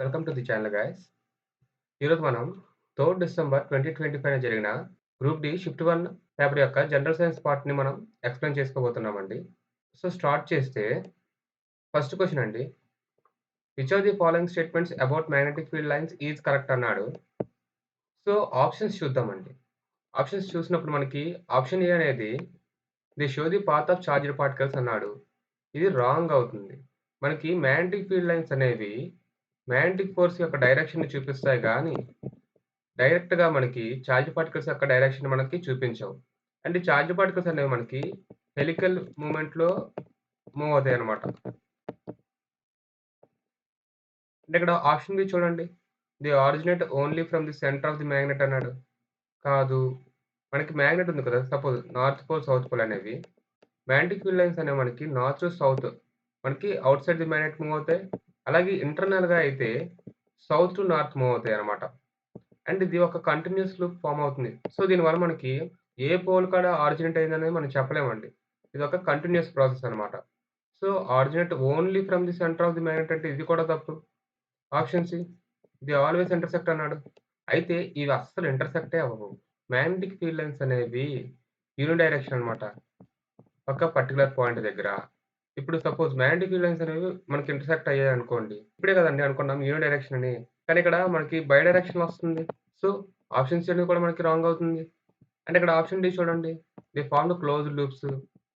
Welcome to the channel guys. ఈరోజు మనం 3 December 2025 జరిగిన గ్రూప్ డి షిఫ్ట్ 1 పేపర్ యొక్క జనరల్ సైన్స్ పార్ట్‌ని మనం ఎక్స్‌ప్లెయిన్ చేసుకోబోతున్నామండి. సో, స్టార్ట్ చేస్తే ఫస్ట్ క్వెషన్ అండి. Which of the following statements about magnetic field lines is correct అన్నాడు. So, options చూద్దామండి. ఆప్షన్స్ చూసినప్పుడు మనకి ఆప్షన్ ఏ అనేది they show the path of charged particles అన్నాడు. ఇది రాంగ్ అవుతుంది. మనకి మ్యాగ్నెటిక్ ఫీల్డ్ లైన్స్ అనేవి మ్యాగ్నెటిక్ ఫోర్స్ యొక్క డైరెక్షన్‌ని చూపిస్తాయి గానీ డైరెక్ట్‌గా మనకి చార్జ్ పార్టికల్స్ యొక్క డైరెక్షన్ మనకి చూపించవు. అండ్ ఈ చార్జ్ పార్టికల్స్ అనేవి మనకి హెలికల్ మూవ్‌మెంట్‌లో మూవ్ అవుతాయన్నమాట. అంటే ఇక్కడ ఆప్షన్ బి చూడండి. The originate only from the centre of the magnet అన్నాడు. కాదు. మనకి మ్యాగ్నెట్ ఉంది కదా! Suppose north pole, south pole అనేవి. మ్యాగ్నెటిక్ ఫీల్డ్ లైన్స్ అనేవి మనకి నార్త్ టు సౌత్ మనకి outside the magnet move అవుతాయి. అలాగే ఇంటర్నల్‌గా అయితే సౌత్ టు నార్త్ మూవ్ అవుతాయన్నమాట. అండ్ ఇది ఒక కంటిన్యూయస్ లూప్ ఫార్మ్ అవుతుంది. సో, దీనివల్ల మనకి ఏ పోల్ కాడ ఆరిజినేట్ అయిందనేది మనం చెప్పలేమండి. ఇదొక కంటిన్యూయస్ ప్రాసెస్ అన్నమాట. So, originate only from the centre of the magnet అంటే ఇది కూడా తప్పు. Option C the always intersect అన్నాడు. అయితే ఇవి అస్సలు ఇంటర్సెక్టే అవ్వవు. మ్యాగ్నెటిక్ ఫీల్డ్ లైన్స్ అనేవి యూనిడైరెక్షన్ అన్నమాట. ఒక పర్టిక్యులర్ పాయింట్ దగ్గర. ఇప్పుడు సపోజ్ మ్యాగ్నెటిక్ ఫీల్డ్ లైన్స్ అనేవి మనకి ఇంటర్సెక్ట్ అయ్యాయనుకోండి. ఇప్పుడే కదండీ అనుకున్నాం యూనిడైరెక్షన్ అని. కానీ ఇక్కడ మనకి బై డైరెక్షన్‌లో వస్తుంది. సో, ఆప్షన్ సి అనేది కూడా మనకి రాంగ్ అవుతుంది. అంటే ఇక్కడ ఆప్షన్ డి చూడండి. ది ఫార్మ్డ్ క్లోజ్డ్ లూప్స్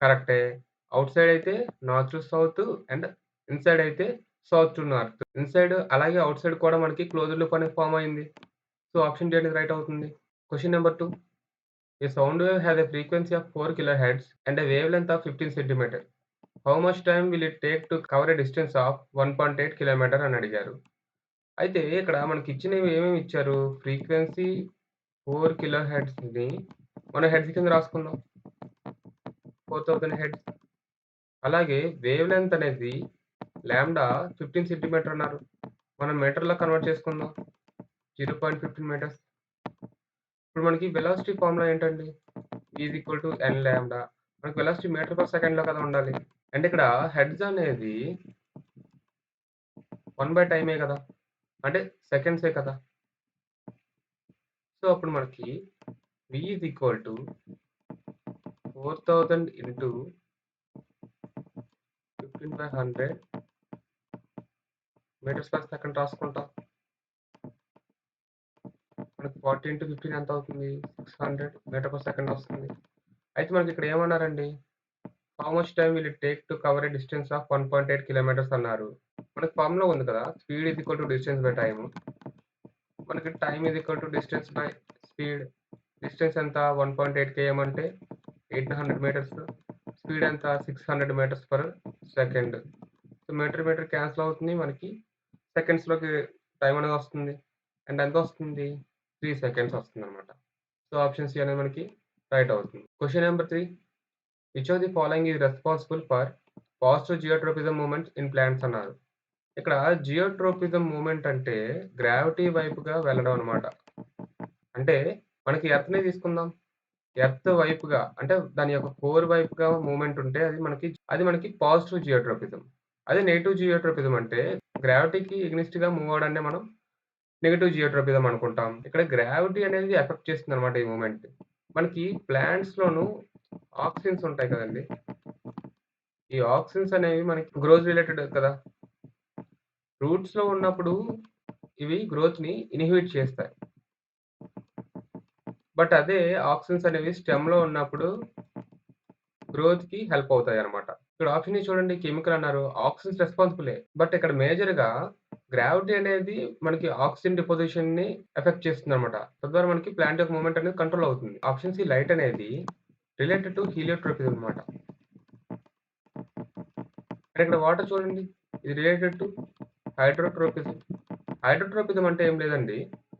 కరెక్టే. ఔట్ సైడ్ అయితే north to south and inside అయితే సౌత్ టు నార్త్. ఇన్‌సైడ్ అలాగే ఔట్ సైడ్ కూడా మనకి క్లోజ్డ్ లూప్ అనేది ఫార్మ్ అయింది. సో, ఆప్షన్ డి అనేది రైట్ అవుతుంది. Question number 2. A sound wave has a frequency of 4 kilohertz and a wavelength of 15 centimeter. How much time will it take to cover a distance of 1.8 kilometre అని అడిగారు. అయితే ఇక్కడ మనకిచ్చినవి ఏమేమి ఇచ్చారు? Frequency 4 kilo హెర్ట్జ్‌ని మనం hertz కింద రాసుకుందాం. 4000 hertz. అలాగే wave length అనేది లాంబ్డా 15 సెంటీమీటర్ అన్నారు. మనం మీటర్‌లో కన్వర్ట్ చేసుకుందాం. 0.15 మీటర్స్. ఇప్పుడు మనకి వెలాసిటీ ఫార్ములా ఏంటండి? ఎన్ లాంబ్డా. మనకి వెలాసిటీ మీటర్ పర్ సెకండ్‌లో కదా ఉండాలి. అంటే ఇక్కడ హెర్ట్జ్ అనేది 1 టైమే కదా! అంటే సెకండ్సే కదా! సో, అప్పుడు మనకి v 4000 into 15/100 metres per second రాసుకుంటాం. మనకి 40 ఇంటూ 15 ఎంత అవుతుంది? 600 మీటర్ పర్ సెకండ్ వస్తుంది. అయితే మనకి ఇక్కడ ఏమన్నారండి? How much time will it take to cover a distance of 1.8 kilometres అన్నారు. మనకి ఫార్ములా ఉంది కదా! Speed distance by time. మనకి time distance by speed. Distance ఎంత? 1.8 కేఎం అంటే 800 మీటర్స్. స్పీడ్ ఎంత? 600 metres per second. So, metre cancel అవుతుంది. మనకి సెకండ్స్‌లోకి టైమ్ అనేది వస్తుంది. అండ్ ఎంతొస్తుంది? 3 సెకండ్స్ వస్తుందన్నమాట. సో, ఆప్షన్ సి అనేది మనకి రైట్ అవుతుంది. Question number 3. Which of the following is responsible for positive geotropism movements in plants అన్నారు. ఇక్కడ జియోట్రోపిజం మూవ్‌మెంట్ అంటే గ్రావిటీ వైపుగా వెళ్ళడం అన్నమాట. అంటే మనకి ఎర్త్‌నే తీసుకుందాం. ఎర్త్ వైపుగా అంటే దాని యొక్క కోర్ వైపుగా మూవ్‌మెంట్ ఉంటే అది మనకి పాజిటివ్ జియోట్రోపిజం. అదే నెగెటివ్ జియోట్రోపిజం అంటే గ్రావిటీకి ఎగ్నెస్ట్‌గా మూవ్ అవ్వడాన్నే మనం నెగెటివ్ జియోట్రోపిజం అనుకుంటాం. ఇక్కడ గ్రావిటీ అనేది ఎఫెక్ట్ చేస్తుందన్నమాట ఈ మూవ్‌మెంట్. మనకి ప్లాంట్స్‌లోను ఆక్సిన్స్ ఉంటాయి కదండీ! ఈ ఆక్సిన్స్ అనేవి మనకి గ్రోత్ రిలేటెడ్ కదా! రూట్స్‌లో ఉన్నప్పుడు ఇవి గ్రోత్‌ని ఇన్‌హిబిట్ చేస్తాయి. బట్ అదే ఆక్సిన్స్ అనేవి స్టెమ్‌లో ఉన్నప్పుడు గ్రోత్‌కి హెల్ప్ అవుతాయన్నమాట. ఇక్కడ ఆప్షన్ ఏ చూడండి కెమికల్ అన్నారు. ఆక్సిన్స్ రెస్పాన్సిబులే. బట్ ఇక్కడ మేజర్‌గా గ్రావిటీ అనేది మనకి ఆక్సిజన్ డిపోజిషన్‌ని ఎఫెక్ట్ చేస్తుందన్నమాట. తద్వారా మనకి ప్లాంట్ యొక్క మూవ్‌మెంట్ అనేది కంట్రోల్ అవుతుంది. ఆప్షన్ సి లైట్ అనేది రిలేటెడ్ టు హీలియోట్రోపిజం అన్నమాట. అండ్ ఇక్కడ వాటర్ చూడండి. ఇది రిలేటెడ్ టు హైడ్రోట్రోపిజం. హైడ్రోట్రోపిజం అంటే ఏం లేదండి.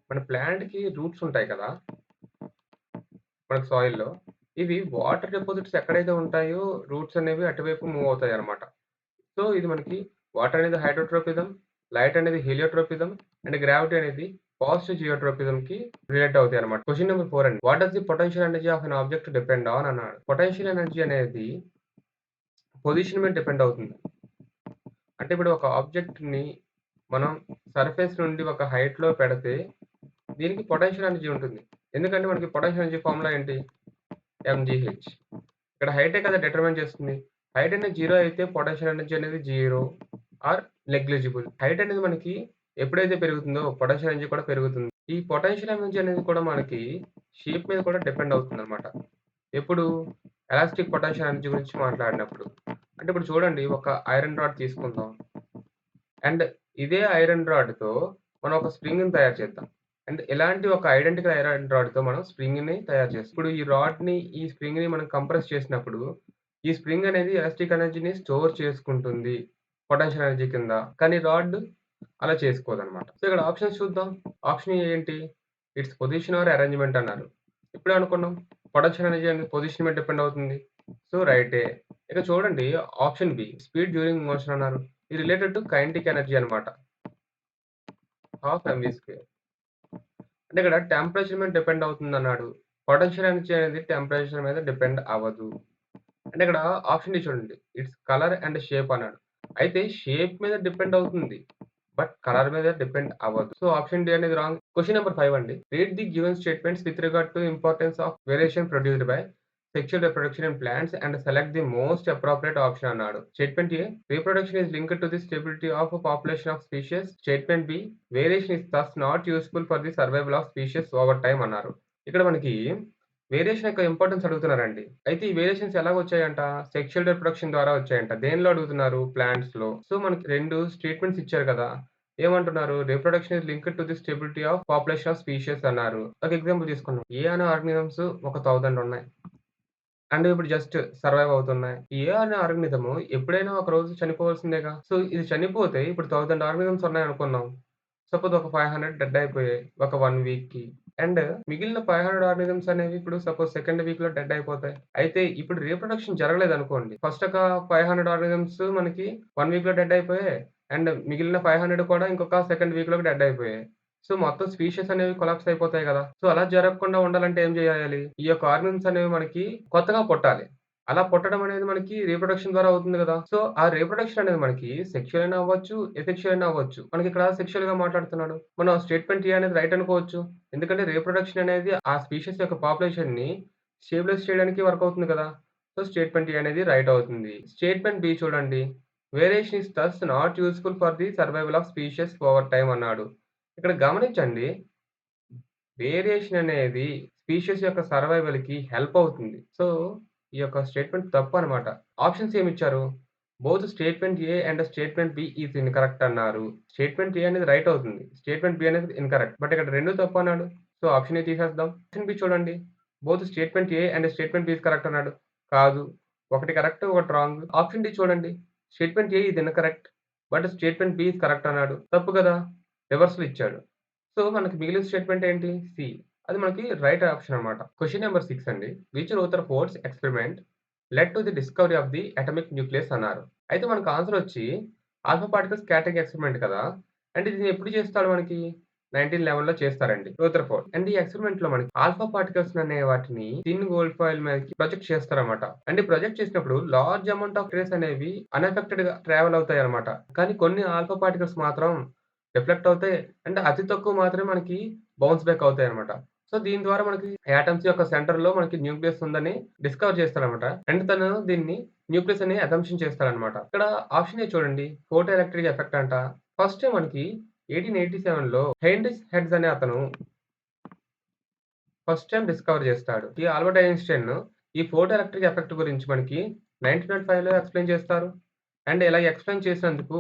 మన ప్లాంట్‌కి రూట్స్ ఉంటాయి కదా! మనకి సాయిల్‌లో. ఇవి వాటర్ డిపాజిట్స్ ఎక్కడైతే ఉంటాయో రూట్స్ అనేవి అటువైపు మూవ్ అవుతాయన్నమాట. సో, ఇది మనకి వాటర్ అనేది హైడ్రోట్రోపిజం, లైట్ అనేది హీలియోట్రోపిజం అండ్ గ్రావిటీ అనేది పాజిటివ్ జియోట్రోపిజంకి రిలేట్ అవుతాయన్నమాట. క్వెషన్ నంబర్ 4 అండి. What does the potential energy of an object depend on అన్నాడు. పొటెన్షియల్ ఎనర్జీ అనేది పొజిషన్ మీద డిపెండ్ అవుతుంది. అంటే ఇప్పుడు ఒక ఆబ్జెక్ట్‌ని మనం సర్ఫేస్ నుండి ఒక హైట్‌లో పెడితే దీనికి పొటెన్షియల్ ఎనర్జీ ఉంటుంది. ఎందుకంటే మనకి పొటెన్షియల్ ఎనర్జీ ఫార్ములా ఏంటి? ఎంజీహెచ్. ఇక్కడ హైటే కదా డిటర్మైన్ చేస్తుంది. హైట్ అనేది 0 అయితే పొటెన్షియల్ ఎనర్జీ అనేది 0 ఆర్ నెగ్లిజిబుల్. హైట్ అనేది మనకి ఎప్పుడైతే పెరుగుతుందో పొటెన్షియల్ ఎనర్జీ కూడా పెరుగుతుంది. ఈ పొటెన్షియల్ ఎనర్జీ అనేది కూడా మనకి షేప్ మీద కూడా డిపెండ్ అవుతుందన్నమాట. ఎప్పుడు? ఎలాస్టిక్ పొటెన్షియల్ ఎనర్జీ గురించి మాట్లాడినప్పుడు. అంటే ఇప్పుడు చూడండి ఒక ఐరన్ రాడ్ తీసుకుందాం. అండ్ ఇదే ఐరన్ రాడ్‌తో మనం ఒక స్ప్రింగ్‌ని తయారు చేద్దాం. అండ్ ఇలాంటి ఒక ఐడెంటికల్ ఐరన్ రాడ్‌తో మనం స్ప్రింగ్‌ని తయారు చేస్తాం. ఇప్పుడు ఈ రాడ్‌ని, ఈ స్ప్రింగ్‌ని మనం కంప్రెస్ చేసినప్పుడు, ఈ స్ప్రింగ్ అనేది ఎలాస్టిక్ ఎనర్జీని స్టోర్ చేసుకుంటుంది పొటెన్షియల్ ఎనర్జీ కింద. కానీ రాడ్ అలా చేసుకోదనమాట. సో, ఇక్కడ ఆప్షన్స్ చూద్దాం. ఆప్షన్ ఏ ఏంటి? ఇట్స్ పొజిషన్ ఆర్ అరేంజ్‌మెంట్ అన్నారు. ఇప్పుడే అనుకున్నాం. పొటెన్షియల్ ఎనర్జీ అనేది పొజిషన్ మీద డిపెండ్ అవుతుంది. సో, రైటే. ఇక చూడండి option B speed during motion అన్నారు. ఇది రిలేటెడ్ టు కైనెటిక్ ఎనర్జీ అన్నమాట. Half m v square. అంటే ఇక్కడ టెంపరేచర్ మీద డిపెండ్ అవుతుందన్నాడు. పొటెన్షియల్ ఎనర్జీ అనేది టెంపరేచర్ మీద డిపెండ్ అవ్వదు. అంటే ఇక్కడ ఆప్షన్ డి చూడండి. ఇట్స్ కలర్ అండ్ షేప్ అన్నాడు. అయితే షేప్ మీద డిపెండ్ అవుతుంది. బట్ కలర్ మీద డిపెండ్ అవ్వదు. సో, ఆప్షన్ డి అనేది రాంగ్. క్వెషన్ నంబర్ 5 అండి. Read the given statements with regard to importance of variation produced by sexual reproduction in plants and select the most appropriate option అన్నాడు. Statement A reproduction is linked to the stability of population of species. Statement B variation is thus not useful for the survival of species over time అన్నారు. ఇక్కడ మనకి variation యొక్క importance అడుగుతున్నారండి. అయితే ఈ variations ఎలాగొచ్చాయంట? Sexual reproduction ద్వారా వచ్చాయంట. దేనిలో అడుగుతున్నారు? ప్లాంట్స్‌లో. సో, మనకి 2 స్టేట్మెంట్స్ ఇచ్చారు కదా! ఏమంటున్నారు? Reproduction is linked to the stability of population of species అన్నారు. ఒక ఎగ్జాంపుల్ తీసుకుందాం. ఏ అనే ఆర్గానిజమ్స్ ఒక 1000 ఉన్నాయి. అండ్ ఇప్పుడు జస్ట్ సర్వైవ్ అవుతున్నాయి. ఏ అనే ఆర్గానిజం ఎప్పుడైనా ఒక రోజు చనిపోవాల్సిందేగా. సో, ఇది చనిపోతే ఇప్పుడు 1000 ఆర్గానిజమ్స్ ఉన్నాయనుకుందాం. సపోజ్ ఒక 500 డెడ్ అయిపోయాయి. ఒక 1 వీక్‌కి. అండ్ మిగిలిన 500 ఆర్గానిజమ్స్ అనేవి ఇప్పుడు సపోజ్ సెకండ్ వీక్‌లో డెడ్ అయిపోతాయి. అయితే ఇప్పుడు రీప్రొడక్షన్ జరగలేదనుకోండి. ఫస్ట్ ఒక 500 ఆర్గానిజమ్స్ మనకి 1 వీక్‌లో డెడ్ అయిపోయాయి. అండ్ మిగిలిన 500 కూడా ఇంకొక సెకండ్ వీక్‌లోకి డెడ్ అయిపోయాయి. సో, మొత్తం స్పీషీస్ అనేవి కొలాప్స్ అయిపోతాయి గదా! సో, అలా జరగకుండా ఉండాలంటే ఏం జేయాలి? ఈ యొక్క ఆర్గానిజమ్స్ అనేవి మనకి కొత్తగా పుట్టాలి. అలా పుట్టడం అనేది మనకి రీప్రొడక్షన్ ద్వారా అవుతుంది గదా! సో, ఆ రీప్రొడక్షన్ అనేది మనకి సెక్షువల్ అయినా అవ్వచ్చు, ఎసెక్షువల్ అయినా అవ్వచ్చు. మనకిక్కడ సెక్షువల్‌గా మాట్లాడుతున్నాడు. మనం స్టేట్మెంట్ ఏ అనేది రైట్ అనుకోవచ్చు. ఎందుకంటే రీప్రొడక్షన్ అనేది ఆ స్పీషీస్ యొక్క పాపులేషన్‌ని స్టేబిలైజ్ చేయడానికి వర్క్ అవుతుంది కదా! సో, స్టేట్మెంట్ ఏ అనేది రైట్ అవుతుంది. స్టేట్మెంట్ బి చూడండి. Variation is thus not useful for the survival of species over time అన్నాడు. ఇక్కడ గమనించండి. వేరియేషన్ అనేది స్పీషీస్ యొక్క సర్వైవల్‌కి హెల్ప్ అవుతుంది. సో, ఈ యొక్క స్టేట్మెంట్ తప్పనమాట. ఆప్షన్స్ ఏమిచ్చారు? Both statement A and statement B is incorrect అన్నారు. స్టేట్మెంట్ ఏ అనేది రైట్ అవుతుంది. స్టేట్మెంట్ బి అనేది ఇన్‌కరెక్ట్. బట్ ఇక్కడ 2 తప్పు అన్నాడు. సో, ఆప్షన్ ఏ తీసేద్దాం. ఆప్షన్ బి చూడండి. Both statement A and statement B is correct అన్నాడు. కాదు. ఒకటి కరెక్ట్, ఒకటి రాంగ్. ఆప్షన్ డి చూడండి. Statement A is incorrect. But statement B is correct అన్నాడు. తప్పు కదా! రివర్స్‌లో ఇచ్చాడు. సో, మనకి మిగిలిన స్టేట్మెంట్ ఏంటి? సి. అది మనకి రైట్ ఆప్షన్ అన్నమాట. క్వెషన్ నంబర్ 6 అండి. Which Rutherford's experiment led to the discovery of the atomic nucleus అన్నారు. అయితే మనకు ఆన్సర్ వచ్చి ఆల్ఫా పార్టికల్ స్కాటరింగ్ ఎక్స్‌పెరిమెంట్ కదా! అంటే ఇది ఎప్పుడు చేస్తాడు మనకి? 1911లో చేస్తారండి రదర్‌ఫోర్డ్. అండ్ ఈ ఎక్స్‌పెరిమెంట్‌లో మనకి ఆల్ఫా పార్టికల్స్ అనే వాటిని థిన్ గోల్డ్ ఫాయిల్ మీదకి ప్రొజెక్ట్ చేస్తారన్నమాట. అంటే ప్రొజెక్ట్ చేసినప్పుడు లార్జ్ అమౌంట్ ఆఫ్ రేస్ అనేవి అన్‌ఎఫెక్టెడ్‌గా ట్రావెల్ అవుతాయన్నమాట. కానీ కొన్ని ఆల్ఫా పార్టికల్స్ మాత్రం రిఫ్లెక్ట్ అవుతాయి. అండ్ అతి తక్కువ మాత్రమే మనకి బౌన్స్ బ్యాక్ అవుతాయన్నమాట. సో, దీని ద్వారా మనకి యాటమ్స్ యొక్క సెంటర్‌లో మనకి న్యూక్లియస్ ఉందని డిస్కవర్ చేస్తాడన్నమాట. అండ్ తను దీన్ని న్యూక్లియస్ అని అసంప్షన్ చేస్తాడన్నమాట. ఇక్కడ ఆప్షన్ ఏ చూడండి. ఫోటో ఎలక్ట్రిక్ ఎఫెక్ట్ అంట. ఫస్ట్ మనకి 1887లో హెన్రిచ్ హెర్ట్జ్ అనే అతను ఫస్ట్ టైమ్ డిస్కవర్ చేస్తాడు. ఈ ఆల్బర్ట్ ఐన్‌స్టీన్ ఈ ఫోటో ఎలక్ట్రిక్ ఎఫెక్ట్ గురించి మనకి 1905లో ఎక్స్‌ప్లెయిన్ చేస్తారు. అండ్ ఇలా ఎక్స్‌ప్లెయిన్ చేసినందుకు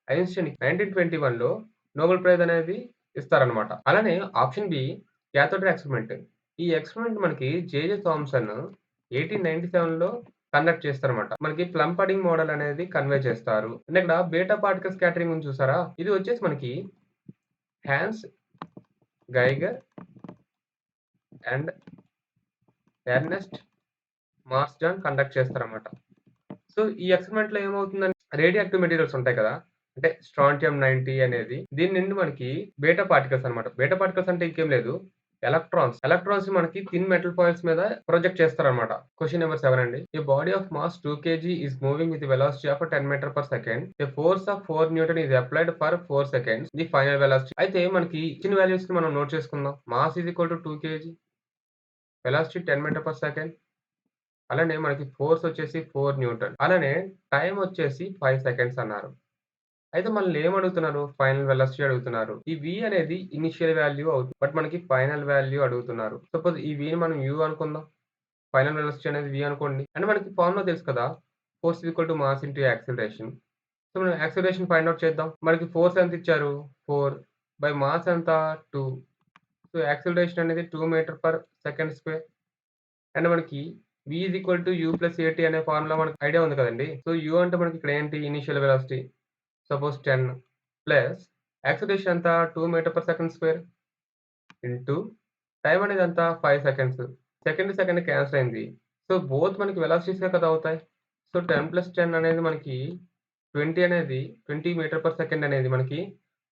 ఐన్‌స్టీన్‌కి 1921లో నోబెల్ ప్రైజ్ అనేది ఇస్తారనమాట. అలానే option B cathode ray experiment. ఈ ఎక్స్‌పెరిమెంట్ మనకి జేజే థామ్సన్ 1897లో కండక్ట్ చేస్తారన్నమాట. మనకి ప్లమ్ పడింగ్ మోడల్ అనేది కన్వే చేస్తారు. అండ్ ఇక్కడ బీటా పార్టికల్ స్కాటరింగ్ ఉంది చూసారా? ఇది వచ్చేసి మనకి Hans Geiger and Ernest Marsden conduct చేస్తారన్నమాట. సో, ఈ ఎక్స్‌పెరిమెంట్‌లో ఏమవుతుందంటే రేడియో యాక్టివ్ మెటీరియల్స్ ఉంటాయి కదా! అంటే స్ట్రాంటియం 90 అనేది దీని నుండి మనకి బీటా పార్టికల్స్ అన్నమాట. బీటా పార్టికల్స్ అంటే ఇంకేం లేదు. ఎలక్ట్రాన్స్ మనకి థిన్ మెటల్ ఫాయిల్స్ మీద ప్రొజెక్ట్ చేస్తారనమాట. క్వెషన్ నంబర్ 7 అండి. A body of mass 2 KG is moving with velocity of 10 metre per second. A force of 4 newton is applied for 4 seconds. The final velocity. అయితే మనకి ఇచ్చిన వాల్యూస్‌ని మనం note చేసుకుందాం. Mass is equal to 2 KG, velocity 10 metre per second. అలానే మనకి force వచ్చేసి 4 Newton. అలానే టైమ్ వచ్చేసి 5 సెకండ్స్ అన్నారు. అయితే మనల్ని ఏమడుగుతున్నారు? ఫైనల్ వెలాసిటీ అడుగుతున్నారు. ఈ v అనేది ఇనీషియల్ వాల్యూ అవుతుంది. బట్ మనకి ఫైనల్ వాల్యూ అడుగుతున్నారు. సపోజ్ ఈ vని మనం u అనుకుందాం. ఫైనల్ వెలాసిటీ అనేది v అనుకోండి. అంటే మనకి ఫార్ములా తెలుసు కదా! Force equal to mass into acceleration. So, మనం యాక్సిలరేషన్ ఫైండ్ ఔట్ చేద్దాం. మనకి ఫోర్స్ ఎంత ఇచ్చారు? 4 బై మాస్ ఎంత? 2. సో, యాక్సిలరేషన్ అనేది 2 metre per second square. And మనకి v is equal to u plus at అనే ఫార్ములా మనకు ఐడియా ఉంది కదండీ! సో, u అంటే మనకి ఇక్కడ ఏంటి? Initial velocity. Suppose 10 plus acceleration ఎంత? 2 metre per second square into time అనేది ఎంత? 5 సెకండ్స్. సెకండ్ క్యాన్సెల్ అయింది. సో, బోత్ మనకి వెలాసిటీసే కదా అవుతాయి. సో, 10 + 10 అనేది మనకి 20 అనేది 20 మీటర్ పర్ సెకండ్ అనేది మనకి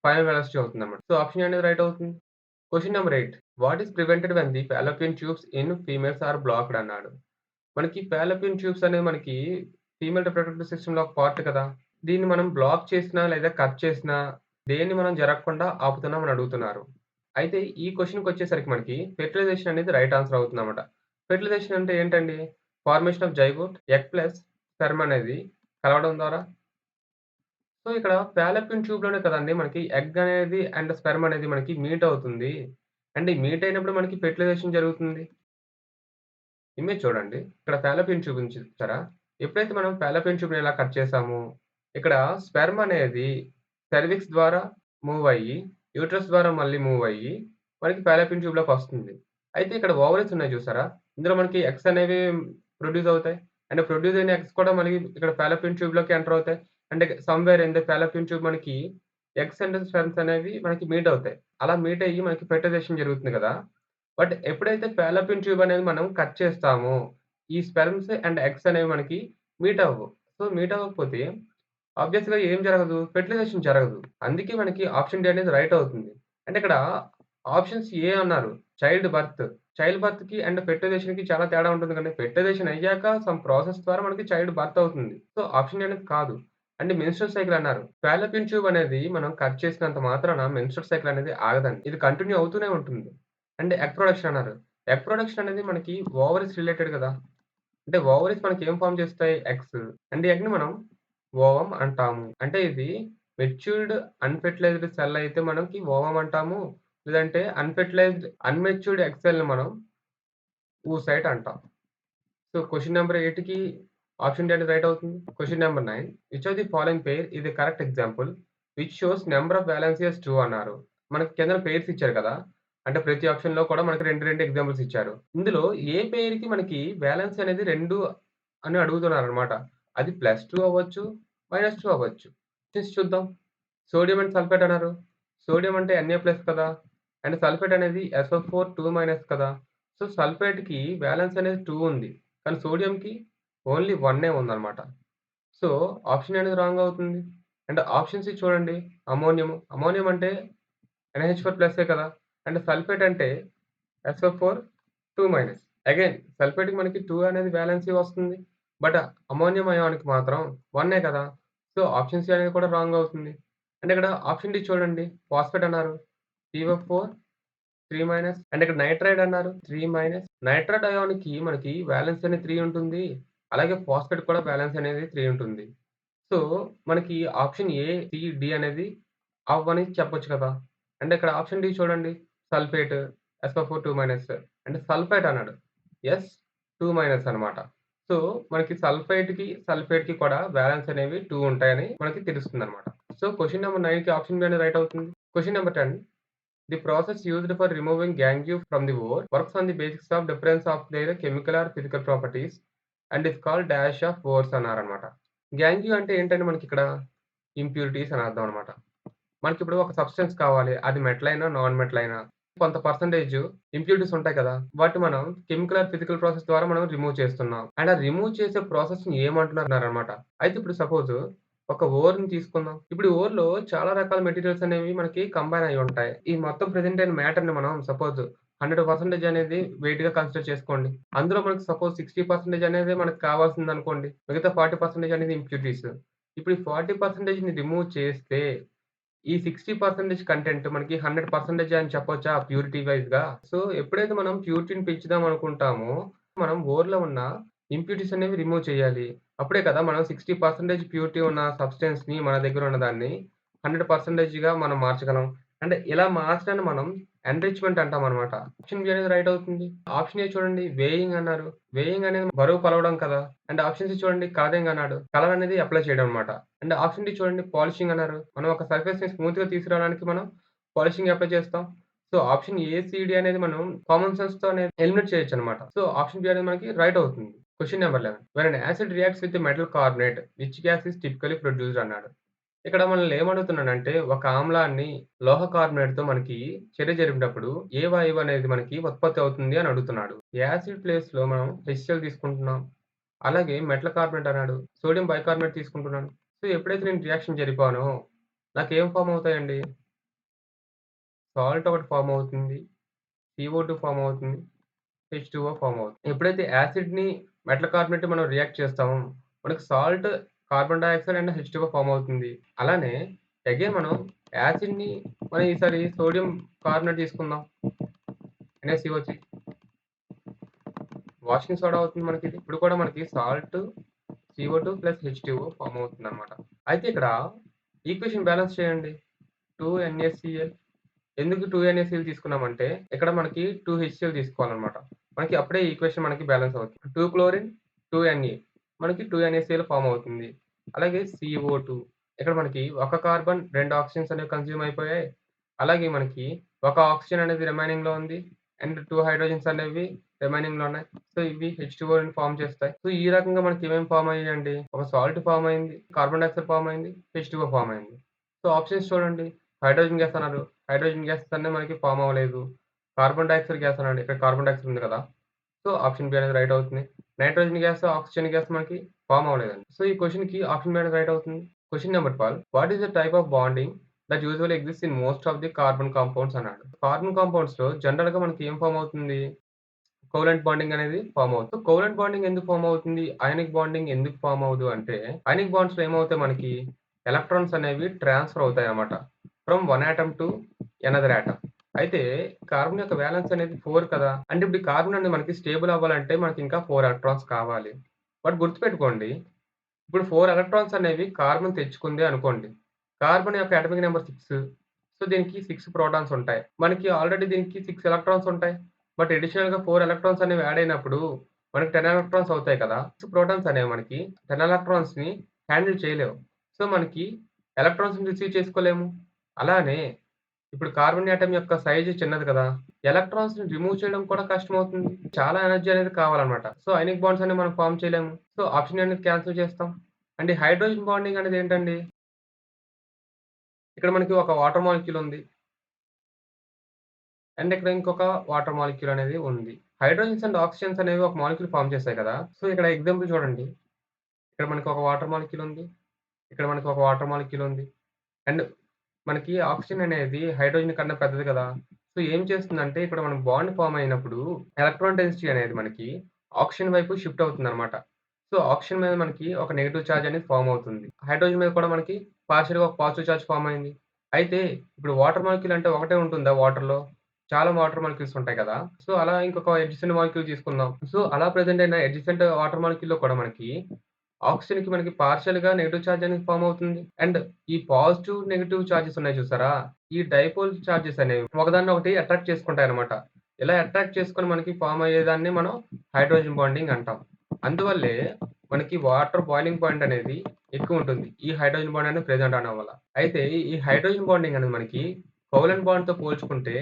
ఫైనల్ వెలాసిటీ అవుతుందన్నమాట. సో, ఆప్షన్ అనేది రైట్ అవుతుంది. Question number 8. What is prevented when the fallopian tubes in females are blocked అన్నాడు. మనకి ఫాలోపియన్ ట్యూబ్స్ అనేవి మనకి ఫీమేల్ రిప్రొడక్టివ్ సిస్టమ్‌లో ఒక పార్ట్ కదా! దీన్ని మనం బ్లాక్ చేసినా లేదా కట్ చేసినా దేన్ని మనం జరగకుండా ఆపుతున్నామని అడుగుతున్నారు. అయితే ఈ క్వెషన్‌కొచ్చేసరికి మనకి ఫెర్టిలైజేషన్ అనేది రైట్ ఆన్సర్ అవుతుందన్నమాట. ఫెర్టిలైజేషన్ అంటే ఏంటండి? Formation of zygote, egg plus sperm అనేది కలవడం ద్వారా. సో, ఇక్కడ ఫాలోపియన్ ట్యూబ్‌లోనే కదండీ మనకి ఎగ్ అనేది అండ్ స్పెర్మ్ అనేది మనకి మీట్ అవుతుంది. అండ్ ఈ మీట్ అయినప్పుడు మనకి ఫెర్టిలైజేషన్ జరుగుతుంది. ఇమేజ్ చూడండి. ఇక్కడ ఫాలోపియన్ ట్యూబ్ ఉంది చూసారా? ఎప్పుడైతే మనం ఫాలోపియన్ ట్యూబ్‌ని ఇలా కట్ చేసామో, ఇక్కడ స్పెర్మ్ అనేది సెర్విక్స్ ద్వారా మూవ్ అయ్యి, యూట్రస్ ద్వారా మళ్ళీ మూవ్ అయ్యి, మనకి ఫాలోపియన్ ట్యూబ్‌లోకొస్తుంది. అయితే ఇక్కడ ఓవరీస్ ఉన్నాయి చూసారా? ఇందులో మనకి ఎగ్స్ అనేవి ప్రొడ్యూస్ అవుతాయి. అండ్ ప్రొడ్యూస్ అయిన ఎగ్స్ కూడా మళ్ళీ ఇక్కడ ఫాలోపియన్ ట్యూబ్‌లోకి ఎంటర్ అవుతాయి. అంటే somewhere in the Fallopian tube మనకి ఎగ్స్ అండ్ స్పెర్మ్స్ అనేవి మనకి మీట్ అవుతాయి. అలా మీట్ అయ్యి మనకి ఫెర్టిలైజేషన్ జరుగుతుంది కదా! బట్ ఎప్పుడైతే ఫాలోపియన్ ట్యూబ్ అనేది మనం కట్ చేస్తామో, ఈ స్పెర్మ్స్ అండ్ ఎగ్స్ అనేవి మనకి మీట్ అవ్వవు. సో, మీట్ అవ్వకపోతే ఆబ్వియస్‌గా ఏం జరగదు? ఫెర్టిలైజేషన్ జరగదు. అందుకే మనకి ఆప్షన్ డి అనేది రైట్ అవుతుంది. అంటే ఇక్కడ ఆప్షన్స్ ఏ అన్నారు. Child birth. చైల్డ్ బర్త్‌కి అండ్ ఫెర్టిలైజేషన్‌కి చాలా తేడా ఉంటుంది కదండీ. ఫెర్టిలైజేషన్ అయ్యాక సమ్ ప్రాసెస్ ద్వారా మనకి చైల్డ్ బర్త్ అవుతుంది. సో, ఆప్షన్ డి అనేది కాదు. అండ్ మెన్స్ట్రుయల్ సైకిల్ అన్నారు. ఫాలోపియన్ ట్యూబ్ అనేది మనం కట్ చేసినంత మాత్రాన మెన్స్ట్రుయల్ సైకిల్ అనేది ఆగదండి. ఇది కంటిన్యూ అవుతూనే ఉంటుంది. అండ్ ఎగ్ ప్రొడక్షన్ అన్నారు. ఎగ్ ప్రొడక్షన్ అనేది మనకి ఓవరీస్ రిలేటెడ్ గదా! అంటే ఓవరీస్ మనకి ఏం ఫార్మ్ చేస్తాయి? ఎగ్స్. అండ్ ఎగ్‌ని మనం ఓవమ్ అంటాము. అంటే ఇది మెచ్యూర్డ్ అన్‌ఫెర్టిలైజ్డ్ సెల్ అయితే మనకి ఓవమ్ అంటాము. లేదంటే అన్‌మెచ్యూర్డ్ ఎగ్ సెల్‌ని మనం oocyte అంటాం. సో, క్వెషన్ నంబర్ 8కి ఆప్షన్ డి అనేది రైట్ అవుతుంది. Question number 9. Which of the following pair is the correct example which shows number of valencies 2 అన్నారు. మనకి కిందన పెయిర్స్ ఇచ్చారు కదా! అంటే ప్రతి ఆప్షన్‌లో కూడా మనకి 2 ఎగ్జాంపుల్స్ ఇచ్చారు. ఇందులో ఏ పెయిర్‌కి మనకి వాలెన్స్ అనేది 2 అని అడుగుతున్నారనమాట. అది +2 అవ్వచ్చు, -2 అవ్వచ్చు. చూద్దాం. సోడియం అండ్ సల్ఫేట్ అన్నారు. సోడియం అంటే Na+ కదా! అండ్ సల్ఫేట్ అనేది SO4 2- కదా! సో, సల్ఫేట్‌కి వాలెన్స్ అనేది 2 ఉంది. కానీ సోడియంకి ఓన్లీ 1 ఉందన్నమాట. సో, ఆప్షన్ అనేది రాంగ్ అవుతుంది. అండ్ ఆప్షన్ సి చూడండి. అమ్మోనియం. అమ్మోనియం అంటే NH4 ప్లస్సే కదా! అండ్ సల్ఫేట్ అంటే SO4 2-. అగైన్ సల్ఫేట్‌కి మనకి 2 అనేది వాలెన్సీ వస్తుంది. బట్ అమ్మోనియం అయాన్‌కి మాత్రం 1 కదా! సో, ఆప్షన్ సి అనేది కూడా రాంగ్ అవుతుంది. అండ్ ఇక్కడ ఆప్షన్ డి చూడండి. ఫాస్ఫేట్ అన్నారు. PO4 3- అండ్ ఇక్కడ నైట్రైడ్ అన్నారు 3-. నైట్రైడ్ అయాన్‌కి మనకి వాలెన్స్ అనేది 3 ఉంటుంది. అలాగే ఫాస్ఫేట్ కూడా వాలెన్స్ అనేది 3 ఉంటుంది. సో, మనకి ఆప్షన్ ఏ, సి, డి అనేది అవ్వని చెప్పొచ్చు కదా! అంటే ఇక్కడ ఆప్షన్ డి చూడండి. సల్ఫేట్ SO4 2- అంటే సల్ఫేట్ అన్నాడు. యెస్ 2- అన్నమాట. సో, మనకి సల్ఫేట్‌కి కూడా వాలెన్స్ అనేవి 2 ఉంటాయని మనకి తెలుస్తుందన్నమాట. సో, క్వెషన్ నంబర్ 9కి ఆప్షన్ బి అనేది రైట్ అవుతుంది. Question number 10. The process used for removing gangue from the ore works on the basis of difference of their chemical or physical properties and is called dash of ores అన్నారన్నమాట. Gangue అంటే ఏంటండి మనకిక్కడ? Impurities అని అర్థం అన్నమాట. మనకిప్పుడు ఒక substance కావాలి. అది మెటల్ అయినా, నాన్ మెటల్ అయినా కొంత పర్సెంటేజ్ ఇంప్యూరిటీస్ ఉంటాయి కదా! వాటిని మనం కెమికల్ ఆర్ ఫిజికల్ ప్రాసెస్ ద్వారా మనం రిమూవ్ చేస్తున్నాం. అండ్ ఆ రిమూవ్ చేసే ప్రాసెస్‌ని ఏమంటున్నారన్నమాట. అయితే ఇప్పుడు సపోజ్ ఒక ఓర్‌ని తీసుకుందాం. ఇప్పుడు ఓర్‌లో చాలా రకాల మెటీరియల్స్ అనేవి మనకి కంబైన్ అయ్యి ఉంటాయి. ఈ మొత్తం ప్రెజెంట్ అయిన మ్యాటర్‌ని మనం సపోజ్ 100% అనేది వెయిట్‌గా కన్సిడర్ చేసుకోండి. అందులో మనకు సపోజ్ 60% అనేదే మనకు కావాల్సిందనుకోండి. మిగతా 40% అనేది ఇంప్యూరిటీస్. ఇప్పుడు ఈ 40%ని రిమూవ్ చేస్తే ఈ 60% కంటెంట్ మనకి 100% అని చెప్పొచ్చా ప్యూరిటీ వైస్‌గా? సో, ఎప్పుడైతే మనం ప్యూరిటీని పెంచుదాం అనుకుంటామో, మనం ఓర్‌లో ఉన్న ఇంప్యూరిటీస్ అనేవి రిమూవ్ చేయాలి. అప్పుడే కదా మనం 60% ప్యూరిటీ ఉన్న సబ్స్టెన్స్‌ని మన దగ్గర ఉన్నదాన్ని 100%గా మనం మార్చగలం. అంటే ఇలా మార్చడాన్ని మనం ఎన్రిచ్‌మెంట్ అంటామనమాట. ఆప్షన్ బి అనేది రైట్ అవుతుంది. ఆప్షన్ ఏ చూడండి వేయింగ్ అన్నారు. వేయింగ్ అనేది బరువు కొలవడం కదా! అండ్ ఆప్షన్ సి చూడండి కలరింగ్ అన్నాడు. కలర్ అనేది అప్లై చేయడం అన్నమాట. అండ్ ఆప్షన్ డి చూడండి పాలిషింగ్ అన్నారు. మనం ఒక సర్ఫేస్‌ని స్మూత్‌గా తీసుకురావడానికి మనం పాలిషింగ్ అప్లై చేస్తాం. So, option A, C, D అనేది మనం కామన్ సెన్స్‌తో అనేది ఎలిమినేట్ చేయొచ్చన్నమాట. సో, ఆప్షన్ బి అనేది మనకి రైట్ అవుతుంది. Question number 11 when an acid reacts with metal carbonate which gas is typically produced అన్నాడు. ఇక్కడ మనల్ని ఏమడుగుతున్నాడంటే ఒక ఆమ్లాన్ని లోహ కార్బోనేట్‌తో మనకి చర్య జరిపినప్పుడు ఏ వాయువు అనేది మనకి ఉత్పత్తి అవుతుంది అని అడుగుతున్నాడు. యాసిడ్ ప్లేస్‌లో మనం హెచ్‌సిఎల్ తీసుకుంటున్నాం. అలాగే మెటల్ కార్బోనేట్ అన్నాడు. సోడియం బైకార్బోనేట్ తీసుకుంటున్నాను. సో, ఎప్పుడైతే నేను రియాక్షన్ జరిపానో నాకేం ఫార్మ్ అవుతాయండి? సాల్ట్ ఒకటి ఫార్మ్ అవుతుంది. సీఓ2 ఫార్మ్ అవుతుంది. హెచ్2ఓ ఫార్మ్ అవుతుంది. ఎప్పుడైతే యాసిడ్‌ని మెటల్ కార్బోనేట్ మనం రియాక్ట్ చేస్తామో మనకు salt, carbon dioxide and H two O form అవుతుంది. అలానే అగైన్ మనం యాసిడ్‌ని మనం ఈసారి సోడియం కార్బోనేట్ తీసుకుందాం. NaCO3 వాషింగ్ సోడా అవుతుంది మనకిది. ఇప్పుడు కూడా మనకి సాల్ట్, సీఓ2 ప్లస్ హెచ్2ఓ ఫార్మ్ అవుతుందన్నమాట. అయితే ఇక్కడ ఈక్వేషన్ బ్యాలెన్స్ చేయండి. 2NaCl ఎందుకు 2NaCl తీసుకున్నామంటే, ఇక్కడ మనకి 2 హెచ్‌సిఎల్ తీసుకోవాలనమాట. మనకి అప్పుడే ఈక్వేషన్ మనకి బ్యాలెన్స్ అవుతుంది. 2 క్లోరిన్, 2 Na మనకి 2 NaCl ఫార్మ్ అవుతుంది. అలాగే CO2 ఇక్కడ మనకి ఒక కార్బన్, 2 ఆక్సిజన్స్ అనేవి కన్జ్యూమ్ అయిపోయాయి. అలాగే మనకి ఒక ఆక్సిజన్ అనేది రిమైనింగ్‌లో ఉంది. అండ్ 2 హైడ్రోజన్స్ అనేవి రిమైనింగ్‌లో ఉన్నాయి. సో, ఇవి H2ఓని ఫార్మ్ చేస్తాయి. సో, ఈ రకంగా మనకి ఏమేమి ఫార్మ్ అయ్యాయండి? ఒక సాల్ట్ ఫార్మ్ అయింది. కార్బన్ డయాక్సైడ్ ఫార్మ్ అయింది. H2ఓ ఫార్మ్ అయింది. సో, ఆప్షన్స్ చూడండి. హైడ్రోజన్ గ్యాస్ అన్నారు. హైడ్రోజన్ గ్యాసెస్ అన్నీ మనకి ఫార్మ్ అవ్వలేదు. కార్బన్ డయాక్సైడ్ గ్యాస్ అనండి. ఇక్కడ కార్బన్ డయాక్సైడ్ ఉంది కదా! సో, ఆప్షన్ బి అనేది రైట్ అవుతుంది. నైట్రోజన్ గ్యాస్, ఆక్సిజన్ గ్యాస్ మనకి ఫార్మ్ అవ్వలేదండి. సో, ఈ క్వెషన్‌కి ఆప్షన్ బి అనేది రైట్ అవుతుంది. Question number 12 what is the type of bonding that usually exists in most of the carbon compounds అన్నాడు. కార్బన్ కాంపౌండ్స్‌లో జనరల్‌గా మనకి ఏం ఫార్మ్ అవుతుంది? కోవలెంట్ బాండింగ్ అనేది ఫార్మ్ అవుతుంది. సో, కోవలెంట్ బాండింగ్ ఎందుకు ఫార్మ్ అవుతుంది? అయానిక్ బాండింగ్ ఎందుకు ఫార్మ్ అవ్వదు అంటే, అయానిక్ బాండ్స్‌లో ఏమవుతాయి మనకి ఎలక్ట్రాన్స్ అనేవి ట్రాన్స్‌ఫర్ అవుతాయన్నమాట. From one atom to another atom. అయితే కార్బన్ యొక్క వాలెన్స్ అనేది 4 కదా! అంటే ఇప్పుడు ఈ కార్బన్ అనేది మనకి స్టేబుల్ అవ్వాలంటే మనకి ఇంకా 4 ఎలక్ట్రాన్స్ కావాలి. బట్ గుర్తుపెట్టుకోండి ఇప్పుడు 4 ఎలక్ట్రాన్స్ అనేవి కార్బన్ తెచ్చుకుంది అనుకోండి. కార్బన్ యొక్క అటామిక్ నంబర్ 6. సో, దీనికి 6 ప్రోటాన్స్ ఉంటాయి. మనకి ఆల్రెడీ దీనికి 6 ఎలక్ట్రాన్స్ ఉంటాయి. బట్ అడిషనల్‌గా 4 ఎలక్ట్రాన్స్ అనేవి యాడ్ అయినప్పుడు మనకి 10 ఎలక్ట్రాన్స్ అవుతాయి కదా! 6 ప్రోటాన్స్ అనేవి మనకి 10 ఎలక్ట్రాన్స్‌ని హ్యాండిల్ చేయలేవు. సో, మనకి ఎలక్ట్రాన్స్‌ని రిసీవ్ చేసుకోలేము. అలానే ఇప్పుడు కార్బన్ యాటమ్ యొక్క సైజ్ చిన్నది కదా! ఎలక్ట్రాన్స్‌ని రిమూవ్ చేయడం కూడా కష్టమవుతుంది. చాలా ఎనర్జీ అనేది కావాలన్నమాట. సో, అయానిక్ బాండ్స్ అనేవి మనం ఫార్మ్ చేయలేము. సో, ఆప్షన్ అనేది క్యాన్సిల్ చేస్తాం. అండ్ ఈ హైడ్రోజన్ బాండింగ్ అనేది ఏంటండి? ఇక్కడ మనకి ఒక వాటర్ మాలిక్యూల్ ఉంది. అండ్ ఇక్కడ ఇంకొక వాటర్ మాలిక్యూల్ అనేది ఉంది. హైడ్రోజన్స్ అండ్ ఆక్సిజన్స్ అనేవి ఒక మాలిక్యూల్ ఫార్మ్ చేస్తాయి కదా! సో, ఇక్కడ ఎగ్జాంపుల్ చూడండి. ఇక్కడ మనకి ఒక వాటర్ మాలిక్యూల్ ఉంది. ఇక్కడ మనకి ఒక వాటర్ మాలిక్యూల్ ఉంది. అండ్ మనకి ఆక్సిజన్ అనేది హైడ్రోజన్ కన్నా పెద్దది కదా! సో, ఏం చేస్తుందంటే ఇక్కడ మనం బాండ్ ఫార్మ్ అయినప్పుడు ఎలక్ట్రాన్ డెన్సిటీ అనేది మనకి ఆక్సిజన్ వైపు షిఫ్ట్ అవుతుందన్నమాట. సో, ఆక్సిజన్ మీద మనకి ఒక నెగెటివ్ చార్జ్ అనేది ఫార్మ్ అవుతుంది. హైడ్రోజన్ మీద కూడా మనకి పార్షియల్‌గా ఒక పాజిటివ్ చార్జ్ ఫార్మ్ అయింది. అయితే ఇప్పుడు వాటర్ మాలిక్యూల్ అంటే ఒకటే ఉంటుందా వాటర్‌లో? చాలా వాటర్ మాలిక్యూల్స్ ఉంటాయి కదా! సో, అలా ఇంకొక అడ్జసెంట్ మాలిక్యూల్ తీసుకుందాం. సో, అలా ప్రెజెంట్ అయిన అడ్జసెంట్ వాటర్ మాలిక్యూల్‌లో కూడా మనకి ఆక్సిజన్‌కి మనకి పార్షియల్‌గా నెగెటివ్ చార్జ్ అనేది ఫార్మ్ అవుతుంది. అండ్ ఈ పాజిటివ్, నెగెటివ్ చార్జెస్ ఉన్నాయి చూసారా? ఈ డైపోల్ చార్జెస్ అనేవి ఒకదాన్నొకటి అట్రాక్ట్ చేసుకుంటాయన్నమాట. ఇలా అట్రాక్ట్ చేసుకొని మనకి ఫార్మ్ అయ్యేదాన్ని మనం హైడ్రోజన్ బాండింగ్ అంటాం. అందువల్లే మనకి వాటర్ బాయిలింగ్ పాయింట్ అనేది ఎక్కువుంటుంది. ఈ హైడ్రోజన్ బాండ్ అనేది ప్రెజెంట్ అవ్వడం వల్ల. అయితే ఈ హైడ్రోజన్ బాండింగ్ అనేది మనకి కోవలెంట్ బాండ్‌తో పోల్చుకుంటే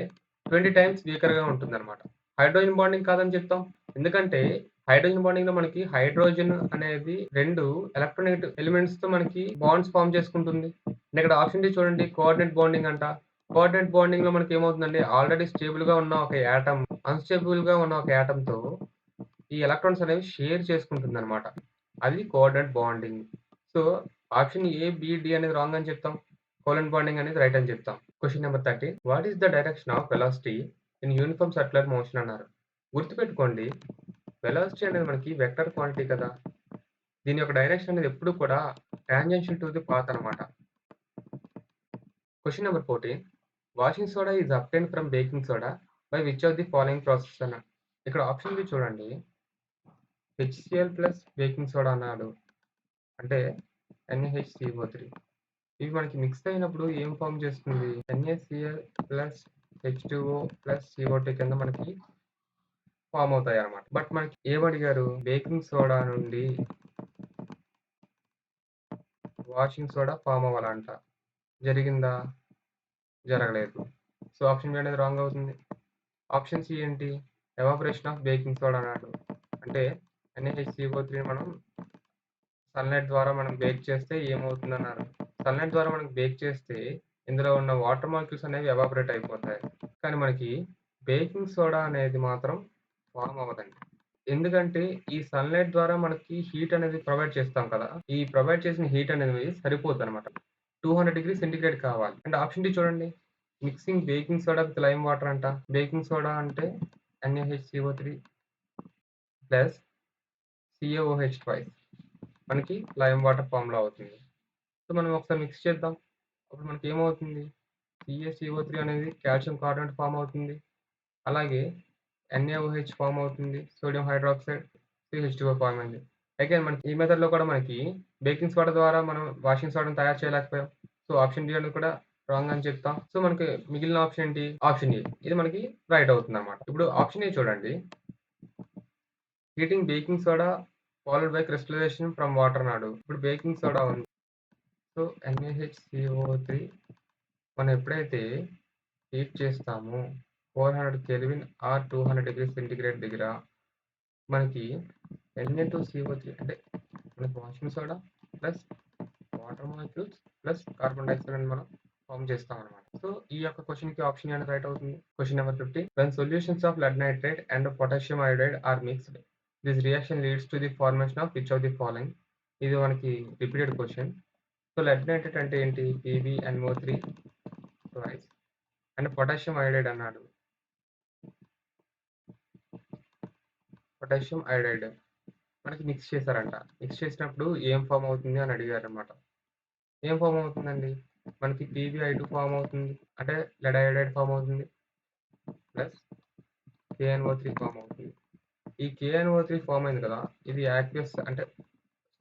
20 టైమ్స్ వీకర్‌గా ఉంటుందన్నమాట. హైడ్రోజన్ బాండింగ్ కాదని చెప్తాం. ఎందుకంటే హైడ్రోజన్ బాండింగ్‌లో మనకి హైడ్రోజన్ అనేది 2 ఎలక్ట్రోనెగేటివ్ ఎలిమెంట్స్‌తో మనకి బాండ్స్ ఫార్మ్ చేసుకుంటుంది. ఇక్కడ ఆప్షన్ డి చూడండి కోఆర్డినేట్ బాండింగ్ అంట. కోఆర్డినేట్ బాండింగ్‌లో మనకేమవుతుందండి ఆల్రెడీ స్టేబుల్‌గా ఉన్న ఒక యాటమ్ అన్‌స్టేబుల్‌గా ఉన్న ఒక యాటమ్‌తో ఈ ఎలక్ట్రాన్స్ అనేవి షేర్ చేసుకుంటుందన్నమాట. అది coordinate bonding. So, option A, B, D అనేది రాంగ్ అని చెప్తాం. కోవలెంట్ బాండింగ్ అనేది రైట్ అని చెప్తాం. Question number 13 what is the direction of velocity in uniform circular motion అన్నారు. గుర్తుపెట్టుకోండి, వెలాసిటీ అనేది మనకి వెక్టర్ క్వాంటిటీ కదా! దీని యొక్క డైరెక్షన్ అనేది ఎప్పుడు కూడా టాంజెన్షియల్ టు ది పాత్ అనమాట. Question number 14. Washing soda is obtained from baking soda by which of the following process అన్నాడు. ఇక్కడ ఆప్షన్ బి చూడండి. హెచ్‌సిఎల్ ప్లస్ బేకింగ్ సోడా అన్నాడు. అంటే NaHCO3. ఇవి మనకి మిక్స్ అయినప్పుడు ఏం ఫార్మ్ చేస్తుంది? NaCl plus H2O plus CO2 కింద మనకి ఫార్మ్ అవుతాయన్నమాట. బట్ మనకి ఏమడిగారు? బేకింగ్ సోడా నుండి వాషింగ్ సోడా ఫార్మ్ అవ్వాలంట. జరిగిందా? జరగలేదు. సో, ఆప్షన్ బి అనేది రాంగ్ అవుతుంది. ఆప్షన్ సి ఏంటి? ఎవాపరేషన్ ఆఫ్ బేకింగ్ సోడా అన్నాడు. అంటే NaHCO3 మనం సన్‌లైట్ ద్వారా మనం బేక్ చేస్తే ఏమవుతుందన్నారు? సన్‌లైట్ ద్వారా మనకు బేక్ చేస్తే ఇందులో ఉన్న వాటర్ మాలిక్యూల్స్ అనేవి ఎవాపరేట్ అయిపోతాయి. కానీ మనకి బేకింగ్ సోడా అనేది మాత్రం ఫార్మ్ అవ్వదండి. ఎందుకంటే ఈ సన్‌లైట్ ద్వారా మనకి హీట్ అనేది ప్రొవైడ్ చేస్తాం కదా! ఈ ప్రొవైడ్ చేసిన హీట్ అనేది సరిపోద్దనమాట. 200 సెంటీగ్రేడ్ కావాలి. అంటే ఆప్షన్ డి చూడండి. Mixing baking soda with lime water అంట. బేకింగ్ సోడా అంటే NaHCO3 ప్లస్ CaOH ట్వైస్. మనకి లైమ్ వాటర్ ఫార్మ్‌లో అవుతుంది. సో, మనం ఒకసారి మిక్స్ చేద్దాం. అప్పుడు మనకేమవుతుంది? CaCO3 అనేది కాల్షియం కార్బోనేట్ ఫార్మ్ అవుతుంది. అలాగే NaOH ఫార్మ్ అవుతుంది. సోడియం హైడ్రాక్సైడ్, CH2O ఫార్మ్ అయింది. అగైన్ మనకి ఈ మెథడ్‌లో కూడా మనకి బేకింగ్ సోడా ద్వారా మనం వాషింగ్ సోడాని తయారు చేయలేకపోయాం. సో, ఆప్షన్ డి అనేది కూడా రాంగ్ అని చెప్తాం. సో, మనకి మిగిలిన ఆప్షన్ ఏంటి? Option A. ఇది మనకి రైట్ అవుతుందన్నమాట. ఇప్పుడు ఆప్షన్ ఏ చూడండి. Heating baking soda followed by crystallisation from water అన్నాడు. ఇప్పుడు బేకింగ్ సోడా ఉంది. సో, NaHCO3 మనం ఎప్పుడైతే హీట్ చేస్తామో 400 కెల్విన్ ఆర్ 200 సెంటీగ్రేడ్ దగ్గర మనకి Na2CO3 అంటే మనకి washing soda plus water molecules plus carbon dioxide అని మనం ఫార్మ్ చేస్తామన్నమాట. సో, ఈ యొక్క క్వెషన్‌కి ఆప్షన్ అనేది రైట్ అవుతుంది. Question number 50. When solutions of lead nitrate and potassium iodide are mixed, this reaction leads to the formation of which of the following? ఇది మనకి repeated question. So, lead nitrate అంటే ఏంటి? PbNO3 twice and potassium iodide అన్నాడు. Potassium iodide మనకి mix చేశారంట. Mix చేసినప్పుడు ఏం form అవుతుంది అని అడిగారన్నమాట. ఏం ఫార్మ్ అవుతుందండి? మనకి PbI2 ఫార్మ్ అవుతుంది. అంటే లెడ్ అయోడైడ్ ఫార్మ్ అవుతుంది. ప్లస్ KNO3 ఫార్మ్ అవుతుంది. ఈ KNO3 ఫార్మ్ అయింది కదా! ఇది యాక్వియస్ అంటే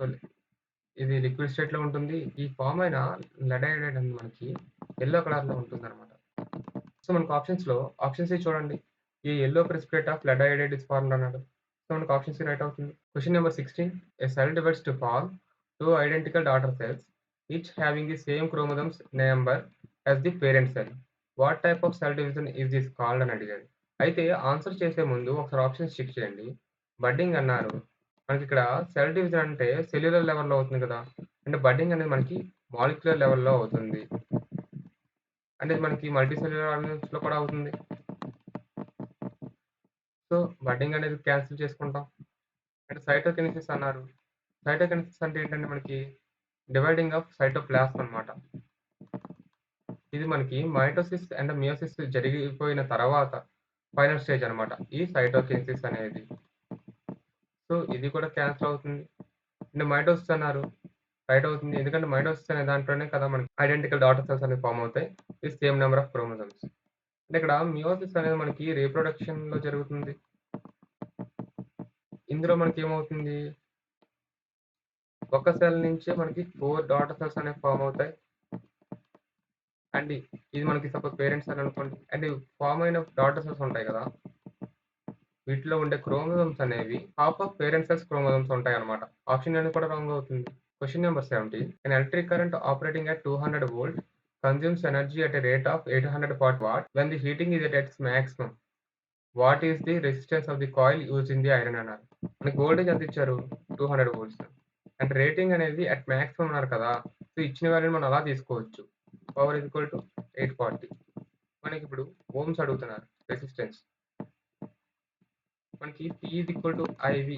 సారీ ఇది లిక్విడ్ స్టేట్‌లో ఉంటుంది. ఈ ఫార్మ్ అయిన లెడ్ అయోడైడ్ అనేది మనకి యెల్లో కలర్‌లో ఉంటుందన్నమాట. సో, మనకు ఆప్షన్స్‌లో ఆప్షన్ సి చూడండి. A yellow precipitate of lead iodide is formed అన్నాడు. సో, మనకు ఆప్షన్ సి రైట్ అవుతుంది. Question number 16. A cell divides to form two identical daughter cells, each having the same chromosomes number as the parent cell. What type of cell division is this called అని అడిగాడు. అయితే answer చేసే ముందు ఒకసారి options check చేయండి. Budding అన్నారు. మనకిక్కడ cell division అంటే సెల్యులర్ లెవెల్‌లో అవుతుంది కదా! అంటే బడ్డింగ్ అనేది మనకి మాలిక్యులర్ లెవెల్‌లో అవుతుంది. అంటే ఇది మనకి మల్టీ సెల్యులర్ ఆర్గానిజమ్స్‌లో కూడా అవుతుంది. సో, బడ్డింగ్ అనేది క్యాన్సిల్ చేసుకుంటాం. అంటే సైటోకినెసిస్ అన్నారు. సైటోకినెసిస్ అంటే ఏంటంటే మనకి డివైడింగ్ ఆఫ్ సైటోప్లాస్మ్ అన్నమాట. ఇది మనకి మైటోసిస్ అండ్ మియోసిస్ జరిగిపోయిన తర్వాత ఫైనల్ స్టేజ్ అన్నమాట. ఈ సైటోకినెసిస్ అనేది. సో, ఇది కూడా క్యాన్సిల్ అవుతుంది. అంటే మైటోసిస్ అన్నారు. రైట్ అవుతుంది. ఎందుకంటే మైటోసిస్ అనే దాంట్లోనే కదా మనకి ఐడెంటికల్ డాటర్ సెల్స్ అనేవి ఫార్మ్ అవుతాయి. With same number of chromosomes. అంటే ఇక్కడ మియోసిస్ అనేది మనకి రీప్రొడక్షన్‌లో జరుగుతుంది. ఇందులో మనకేమవుతుంది? ఒక సెల్ నుంచే మనకి 4 డాటర్ సెల్స్ అనేవి ఫార్మ్ అవుతాయి. అండ్ ఇది మనకి సపోజ్ పేరెంట్ సెల్ అనుకోండి. అండ్ ఫార్మ్ అయిన డాటర్ సెల్స్ ఉంటాయి కదా! వీటిలో ఉండే క్రోమోజోమ్స్ అనేవి half of parent cells chromosomes ఉంటాయన్నమాట. ఆప్షన్ అనేది కూడా రాంగ్ అవుతుంది. Question number 70. An electric current operating at 200 volt consumes energy at a rate of 840 watt when the heating is at its maximum. What is the resistance of the coil used in the iron అన్నారు. మనకి voltage ఎంత ఇచ్చారు? 200 volts. అంటే rating అనేది at maximum అన్నారు కదా! So, ఇచ్చిన వాల్యూని మనం అలా తీసుకోవచ్చు. Power is equal to 840. మనకిప్పుడు ఓమ్స్ అడుగుతున్నారు రెసిస్టెన్స్. మనకి P is equal to IV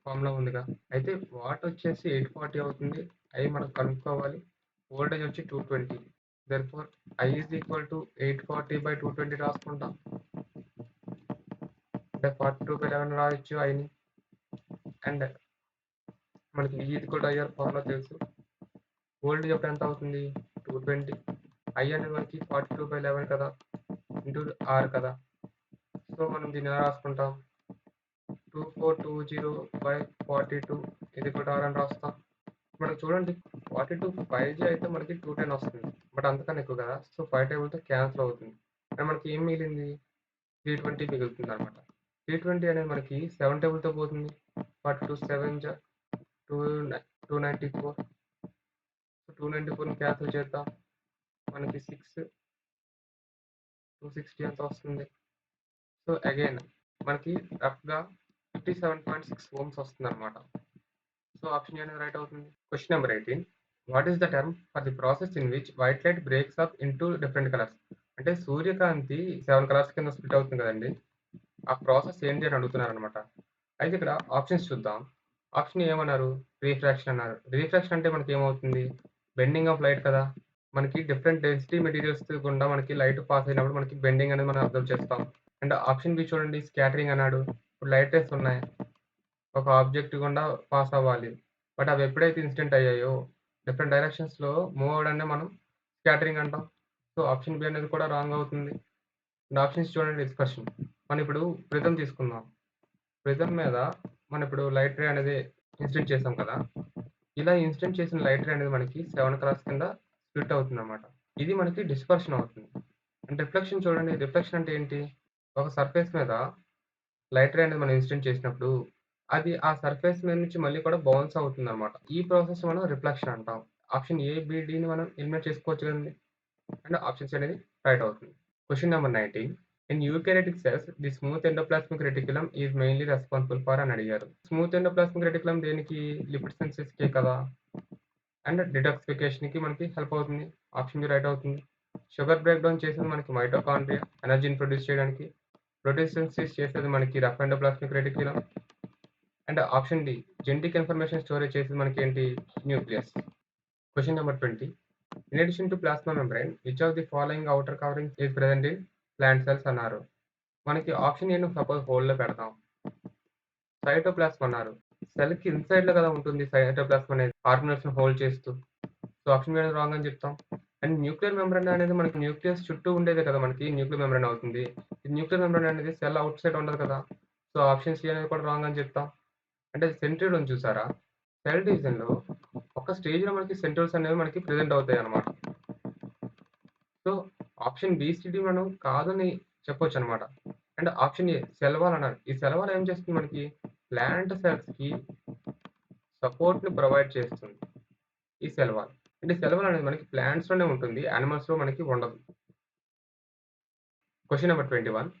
formula ఉందిగా. అయితే వాట్ వచ్చేసి 840 అవుతుంది. I మనం కనుక్కోవాలి. వోల్టేజ్ వచ్చి 220. Therefore I is equal to 840/220 రాసుకుంటాం. అంటే 42/11 రాయొచ్చు ఐని. అండ్ మనకి V ఈక్వల్ IR ఫార్ములా తెలుసు. వోల్టేజ్ అప్పుడు ఎంత అవుతుంది? 220. I అనేది మనకి 42/11 కదా! ఇంటూ R కదా! సో, మనం దీన్ని ఎలా రాసుకుంటాం? 2420/42 ఇది కూడా R అని రాస్తాం. మనకు చూడండి 42 5G అయితే మనకి 210 వస్తుంది. బట్ అంతకన్నా ఎక్కువ కదా! సో, 5 టేబుల్‌తో క్యాన్సిల్ అవుతుంది. అండ్ మనకి ఏం మిగిలింది? 320 మిగులుతుందనమాట. 320 అనేది మనకి 7 టేబుల్‌తో పోతుంది. 42 7 జా 2 294. సో, 294ని క్యాన్సిల్ చేద్దాం. మనకి 6 260 ఎంత వస్తుంది? సో, అగైన్ మనకి రఫ్‌గా 57.6 ఓమ్స్ వస్తుందనమాట. సో, ఆప్షన్ ఏ అనేది రైట్ అవుతుంది. Question number 18. What is the term for the process in which white light breaks up into different colours? అంటే సూర్యకాంతి 7 కలర్స్ కింద స్ప్లిట్ అవుతుంది కదండీ! ఆ ప్రాసెస్ ఏంటి అని అడుగుతున్నారనమాట. అయితే ఇక్కడ ఆప్షన్స్ చూద్దాం. ఆప్షన్ ఏ ఏమన్నారు? రిఫ్రాక్షన్ అన్నారు. రిఫ్రాక్షన్ అంటే మనకి ఏమవుతుంది? బెండింగ్ ఆఫ్ లైట్ కదా! మనకి డిఫరెంట్ డెన్సిటీ మెటీరియల్స్ గుండా మనకి లైట్ పాస్ అయినప్పుడు మనకి బెండింగ్ అనేది మనం అబ్జర్వ్ చేస్తాం. అండ్ ఆప్షన్ బి చూడండి స్కాటరింగ్ అన్నాడు. ఇప్పుడు లైట్ రేస్ ఉన్నాయి. ఒక ఆబ్జెక్ట్ గుండా పాస్ అవ్వాలి. బట్ అవి ఎప్పుడైతే ఇన్సిడెంట్ అయ్యాయో డిఫరెంట్ డైరెక్షన్స్‌లో మూవ్ అవ్వడాన్నే మనం స్కాటరింగ్ అంటాం. సో, ఆప్షన్ బి అనేది కూడా రాంగ్ అవుతుంది. అండ్ ఆప్షన్స్ చూడండి డిస్కషన్. మనం ఇప్పుడు ప్రిజం తీసుకుందాం. ప్రిజం మీద మనం ఇప్పుడు లైట్ రే అనేది ఇన్సిడెంట్ చేసాం కదా! ఇలా ఇన్సిడెంట్ చేసిన లైట్ రే అనేది మనకి 7 కలర్స్ కింద స్ప్లిట్ అవుతుందన్నమాట. ఇది మనకి డిస్పర్షన్ అవుతుంది. అండ్ రిఫ్లెక్షన్ చూడండి. రిఫ్లెక్షన్ అంటే ఏంటి? ఒక సర్ఫేస్ మీద లైట్ రే అనేది మనం ఇన్సిడెంట్ చేసినప్పుడు అది ఆ సర్ఫేస్ మీద నుంచి మళ్ళీ కూడా బౌన్స్ అవుతుందన్నమాట. ఈ ప్రాసెస్ మనం రిఫ్లెక్షన్ అంటాం. ఆప్షన్ ఏ, బి, డిని మనం ఎలిమినేట్ చేసుకోవచ్చు కదండీ! అండ్ ఆప్షన్ సి అనేది రైట్ అవుతుంది. Question number 19. In eukaryotic cells the smooth endoplasmic reticulum is mainly responsible for అని అడిగారు. స్మూత్ ఎండోప్లాస్మిక్ రెటిక్యులమ్ దేనికి? లిపిడ్ సిన్థసిస్‌కే కదా! అండ్ డిటాక్సిఫికేషన్‌కి మనకి హెల్ప్ అవుతుంది. ఆప్షన్ బి రైట్ అవుతుంది. షుగర్ బ్రేక్ డౌన్ చేసేది మనకి మైటోకాండ్రియా ఎనర్జీని ప్రొడ్యూస్ చేయడానికి. ప్రోటీన్ సింథసిస్ చేసేది మనకి rough endoplasmic reticulum. And option D genetic information storage చేసేది మనకి ఏంటి? Nucleus. Question number 20. In addition to plasma membrane which of the following outer covering is present in plant cells అన్నారు. మనకి option ఏను suppose హోల్డ్‌లో పెడదాం. Cytoplasm అన్నారు. సెల్‌కి ఇన్‌సైడ్‌లో కదా ఉంటుంది సైటోప్లాస్మ్ అనేది ఆర్గనెల్స్‌ని హోల్డ్ చేస్తూ. సో, ఆప్షన్ బి అనేది రాంగ్ అని చెప్తాం. అండ్ న్యూక్లియర్ మెంబ్రేన్ అనేది మనకి న్యూక్లియస్ చుట్టూ ఉండేదే కదా మనకి న్యూక్లియర్ మెంబ్రేన్ అవుతుంది. ఈ న్యూక్లియర్ మెంబ్రేన్ అనేది సెల్ ఔట్ సైడ్ ఉండదు కదా! సో, ఆప్షన్ సి అనేది కూడా రాంగ్ అని చెప్తాం. అంటే సెంట్రియోల్ ఉంది చూసారా? సెల్ డివిజన్‌లో ఒక స్టేజ్‌లో మనకి సెంట్రియోల్స్ అనేవి మనకి ప్రెజెంట్ అవుతాయన్నమాట. So, option B, C, D మనం కాదని చెప్పొచ్చనమాట. And option A cell wall అన్నారు. ఈ సెల్ వాల్ ఏం చేస్తుంది మనకి? ప్లాంట్ సెల్స్‌కి సపోర్ట్‌ని ప్రొవైడ్ చేస్తుంది. ఈ సెల్ వాల్. అంటే సెల్ వాల్ అనేది మనకి ప్లాంట్స్‌లోనే ఉంటుంది. యానిమల్స్‌లో మనకి ఉండదు. Question number 21.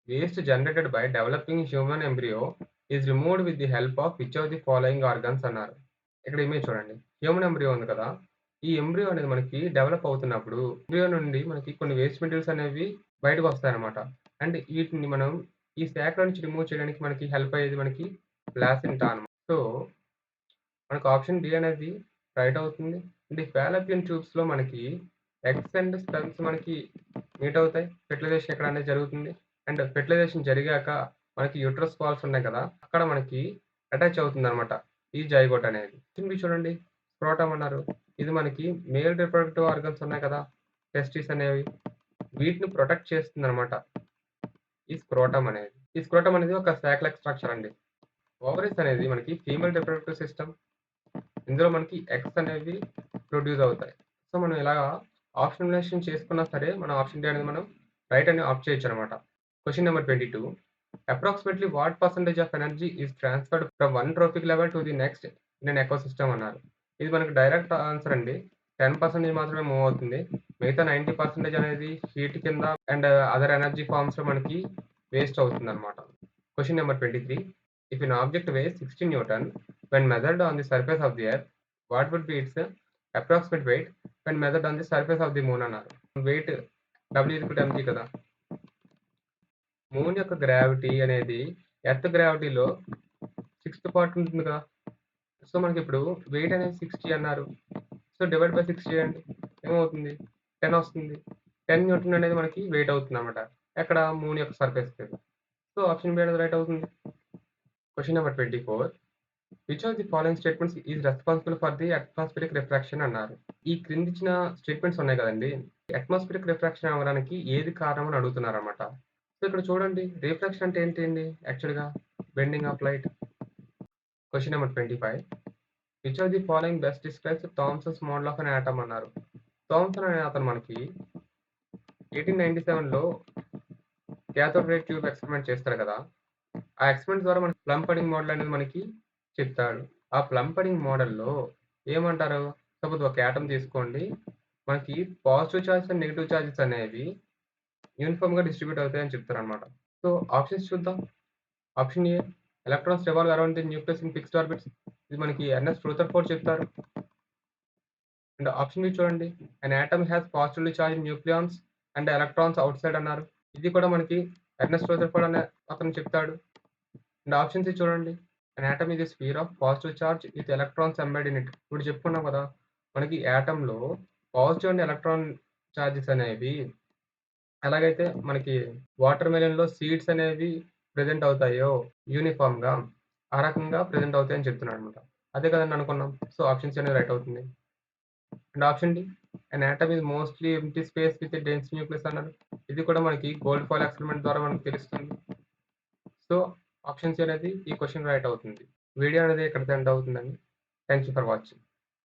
Waste generated by developing human embryo is removed with the help of which of the following organs అన్నారు. ఇక్కడ ఇమేజ్ చూడండి. హ్యూమన్ ఎంబ్రియో ఉంది కదా! ఈ ఎంబ్రియో అనేది మనకి డెవలప్ అవుతున్నప్పుడు ఎంబ్రియో నుండి మనకి కొన్ని వేస్ట్ మెటీరియల్స్ అనేవి బయటకొస్తాయన్నమాట. అండ్ ఈటిని మనం ఈ శాఖలో నుంచి రిమూవ్ చేయడానికి మనకి హెల్ప్ అయ్యేది మనకి ప్లాసెంటా అన్నమాట. సో, మనకు ఆప్షన్ డి అనేది రైట్ అవుతుంది. అండ్ ఈ ఫాలోపియన్ ట్యూబ్స్‌లో మనకి ఎగ్స్ అండ్ స్పెర్మ్స్ మనకి మీట్ అవుతాయి. ఫెర్టిలైజేషన్ ఇక్కడ అనేది జరుగుతుంది. అండ్ ఫెర్టిలైజేషన్ జరిగాక మనకి యూట్రస్ వాల్స్ ఉన్నాయి కదా! అక్కడ మనకి అటాచ్ అవుతుందన్నమాట. ఈ జైగోట్ అనేది. ఇవి చూడండి స్క్రోటమ్ అన్నారు. ఇది మనకి మేల్ రిప్రొడక్టివ్ ఆర్గన్స్ ఉన్నాయి కదా! టెస్టిస్ అనేవి. వీటిని ప్రొటెక్ట్ చేస్తుందన్నమాట. ఈ స్క్రోటమ్ అనేది. ఈ స్క్రోటమ్ అనేది ఒక సాక్ లైక్ స్ట్రక్చర్ అండి. ఓవరీస్ అనేది మనకి ఫీమేల్ రిప్రొడక్టివ్ సిస్టమ్. ఇందులో మనకి ఎగ్స్ అనేవి ప్రొడ్యూస్ అవుతాయి. సో, మనం ఇలాగా ఆప్షనలైజేషన్ చేసుకున్నా సరే, మన ఆప్షన్ డి అనేది మనం రైట్ అని ఆప్ట్ చేయొచ్చనమాట. Question number 22. Approximately what percentage of energy is transferred from one trophic level to the next in an ecosystem అన్నారు. ఇది మనకి డైరెక్ట్ ఆన్సర్ అండి. 10% మాత్రమే మూవ్ అవుతుంది. మిగతా 90% అనేది హీట్ కింద అండ్ అదర్ ఎనర్జీ ఫార్మ్స్‌లో మనకి వేస్ట్ అవుతుందనమాట. Question number 23. If an object weighs 60 Newton when measured on the surface of the earth, what would be its approximate weight when measured on the surface of the moon అన్నారు. Wait W=mg కదా! Moon యొక్క gravity అనేది earth గ్రావిటీలో sixth part ఉంటుంది కదా! So, మనకిప్పుడు wait అనేది 60 అన్నారు. So, divide by 6 చేయండి. ఏమవుతుంది? 10 వస్తుంది. 10 న్యూటన్ అనేది మనకి వెయిట్ అవుతుందన్నమాట. ఎక్కడ? మూన్ యొక్క సర్ఫేస్ మీద. సో, ఆప్షన్ బి అనేది రైట్ అవుతుంది. Question number 24. Which of the following statements is responsible for the atmospheric refraction అన్నారు. ఈ క్రిందిచ్చిన స్టేట్మెంట్స్ ఉన్నాయి కదండీ! అట్మాస్ఫియరిక్ రిఫ్రాక్షన్ అవ్వడానికి ఏది కారణం అని అడుగుతున్నారన్నమాట. సో, ఇక్కడ చూడండి రిఫ్రాక్షన్ అంటే ఏంటండి యాక్చువల్‌గా? Bending of light. Question number 25. Which of the following best describes Thomsons model of N atom అన్నారు. థామ్సన్ అనే అతను మనకి 1897లో కాథోడ్ రే ట్యూబ్ ఎక్స్‌పెరిమెంట్ చేస్తాడు కదా! ఆ ఎక్స్‌పెరిమెంట్ ద్వారా మనకి ప్లమ్ పడింగ్ మోడల్ అనేది మనకి చెప్తాడు. ఆ ప్లమ్ పడింగ్ మోడల్‌లో ఏమంటారు? సపోజ్ ఒక యాటమ్ తీసుకోండి. మనకి positive charges and negative charges అనేవి యూనిఫార్మ్‌గా డిస్ట్రిబ్యూట్ అవుతాయని చెప్తారనమాట. సో, ఆప్షన్స్ చూద్దాం. Option A electrons revolve around the nucleus in fixed orbits. ఇది మనకి ఎర్నెస్ట్ రదర్‌ఫోర్డ్ చెప్తారు. అండ్ ఆప్షన్ బి చూడండి. అన్ atom has positively charged nucleons and electrons outside అన్నారు. ఇది కూడా మనకి ఎర్నెస్ట్ రదర్‌ఫోర్డ్ అనే అతను చెప్తాడు. అండ్ ఆప్షన్ సి చూడండి. అన్ atom is a sphere of positive charge with electrons embedded in it. ఇప్పుడు చెప్పుకున్నాం కదా! మనకి యాటమ్‌లో పాజిటివ్ అండ్ ఎలక్ట్రాన్ చార్జెస్ అనేవి ఎలాగైతే మనకి వాటర్ మెలన్‌లో సీడ్స్ అనేవి ప్రెజెంట్ అవుతాయో యూనిఫార్మ్‌గా, ఆ రకంగా ప్రెజెంట్ అవుతాయని చెప్తున్నాడన్నమాట. అదే కదండీ అనుకున్నాం. సో, ఆప్షన్ సి అనేది రైట్ అవుతుంది. And option D an atom is mostly empty space with a dense nucleus అన్నారు. ఇది కూడా మనకి గోల్డ్ ఫాల్ ఎక్స్‌పెరిమెంట్ ద్వారా మనకు తెలుస్తుంది. సో, ఆప్షన్ సి అనేది ఈ క్వెషన్ రైట్ అవుతుంది. వీడియో అనేది ఇక్కడితో ఎండ్ అవుతుందండి. Thank you for watching.